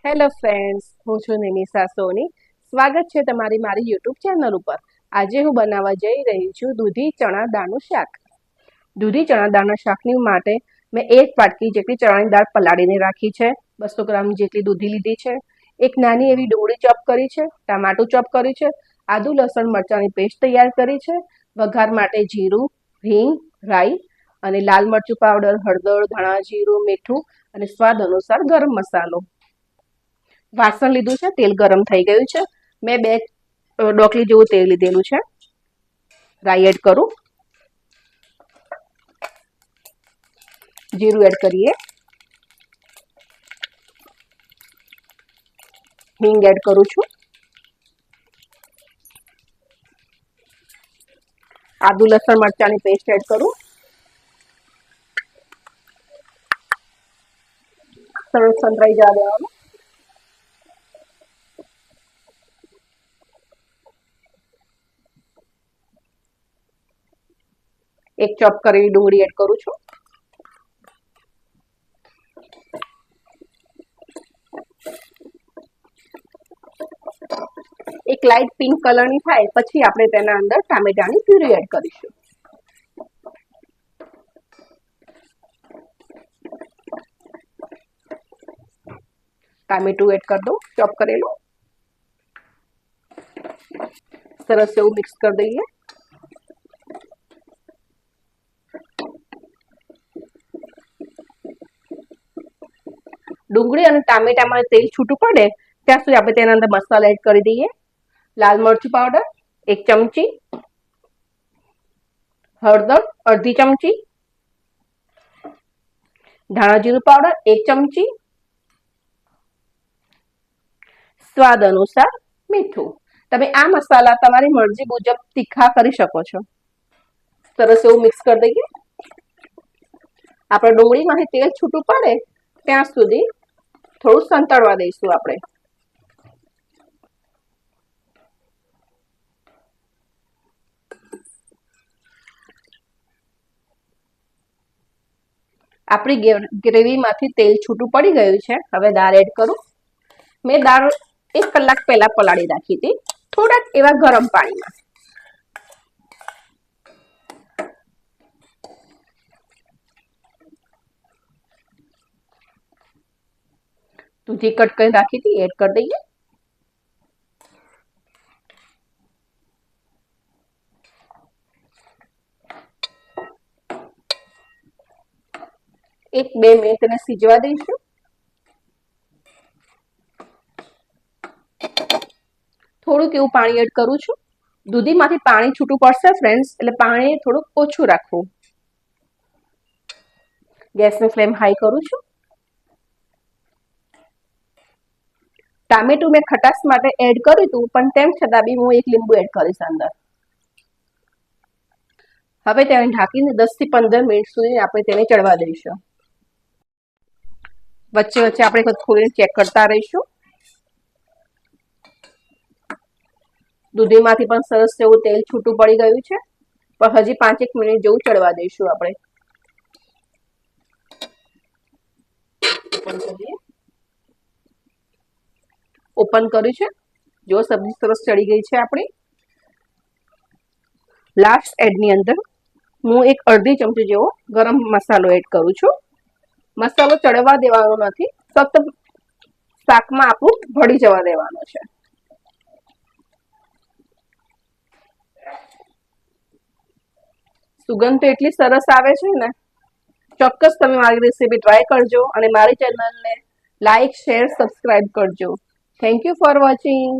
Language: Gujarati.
હેલો ફ્રેન્ડ્સ, હું છું નિમિષા સોની. સ્વાગત છે તમારી મારી યુટ્યુબ ચેનલ ઉપર. આજે હું બનાવવા જઈ રહી છું દૂધી ચણા દાળનું શાક. દૂધી ચણા દાળના શાકની માટે મેં એક વાટકી જેટલી ચણાની દાળ પલાળીને રાખી છે. 200 ગ્રામ જેટલી દૂધી લીધી છે. એક નાની એવી ડુંગળી ચોપ કરી છે, ટામેટું ચોપ કર્યું છે, આદુ લસણ મરચાંની પેસ્ટ તૈયાર કરી છે. વઘાર માટે જીરું, હિંગ, રાઈ અને લાલ મરચું પાવડર, હળદર, ધાણા જીરું, મીઠું અને સ્વાદ અનુસાર ગરમ મસાલો. વાસણ લીધું છે, તેલ ગરમ થઈ ગયું છે. મેં 2 ડોકલી જેવું તેલ લીધેલું છે. રાઈ એડ કરું, જીરું એડ કરીએ, હિંગ એડ કરું છું, આદુ લસણ મરચાંની પેસ્ટ એડ કરું, સરસ સંતરાઈ જવા દેવાનું. એક ચોપ કરેલી ડુંગળી એડ કરું છું. એક લાઇટ પિંક કલરની થાય પછી આપણે તેના અંદર ટામેટાની પ્યુરી એડ કરીશું. ટામેટું એડ કરી દઉં, ચોપ કરેલું. સરસ એવું મિક્સ કરી દઈએ. ડુંગળી અને ટામેટામાં તેલ છૂટું પડે ત્યાં સુધી આપણે તેના અંદર મસાલા એડ કરી દઈએ. લાલ મરચું પાવડર 1 ચમચી, હળદર અડધી ચમચી, ધાણા જીરું પાવડર 1 ચમચી, સ્વાદ અનુસાર મીઠું. તમે આ મસાલા તમારી મરજી મુજબ તીખા કરી શકો છો. સરસ એવું મિક્સ કરી દઈએ. આપણે ડુંગળીમાંથી તેલ છૂટું પડે ત્યાં સુધી થોડું સંતળવા દઈશું. આપણે આપણી ગ્રેવીમાંથી તેલ છૂટું પડી ગયું છે. હવે દાળ એડ કરું. મેં દાળ 1 કલાક પહેલા પલાળી રાખી હતી, થોડાક એવા ગરમ પાણીમાં. દૂધી કટ કરી રાખી હતી, એડ કરી દઈએ. એક 2 મિનિટ એને સિજવા દઈશું. થોડુંક એવું પાણી એડ કરું છું. દૂધીમાંથી પાણી છૂટું પડશે ફ્રેન્ડ્સ, એટલે પાણી થોડુંક ઓછું રાખવું. ગેસની ફ્લેમ હાઈ કરું છું. ટામેટું મેં ખટાશ માટે એડ કર્યું હતું, પણ તેમ છતાં બી હું 1 લીંબુ એડ કરીશ અંદર. હવે તેને ઢાંકીને 10 થી 15 મિનિટ સુધી આપણે તેને ચડવા દઈશું. વચ્ચે વચ્ચે આપણે ખોલીને ચેક કરતા રહીશું. દૂધીમાંથી પણ સરસ એવું તેલ છૂટું પડી ગયું છે, પણ હજી 5-1 મિનિટ જેવું ચડવા દઈશું આપણે. ઓપન કર્યું છે. જો સબ્જી સરસ ચડી ગઈ છે આપણી. લાસ્ટ એડની અંદર હું 1 અડધી ચમચી જેવો ગરમ મસાલો એડ કરું છું. મસાલો ચડવા દેવાનો નથી, ફક્ત શાકમાં આપણું ભળી જવા દેવાનો છે. સુગંધ તો એટલી સરસ આવે છે ને, ચોક્કસ તમે મારી રેસીપી ટ્રાય કરજો અને મારી ચેનલને લાઈક, શેર, સબસ્ક્રાઇબ કરજો. Thank you for watching.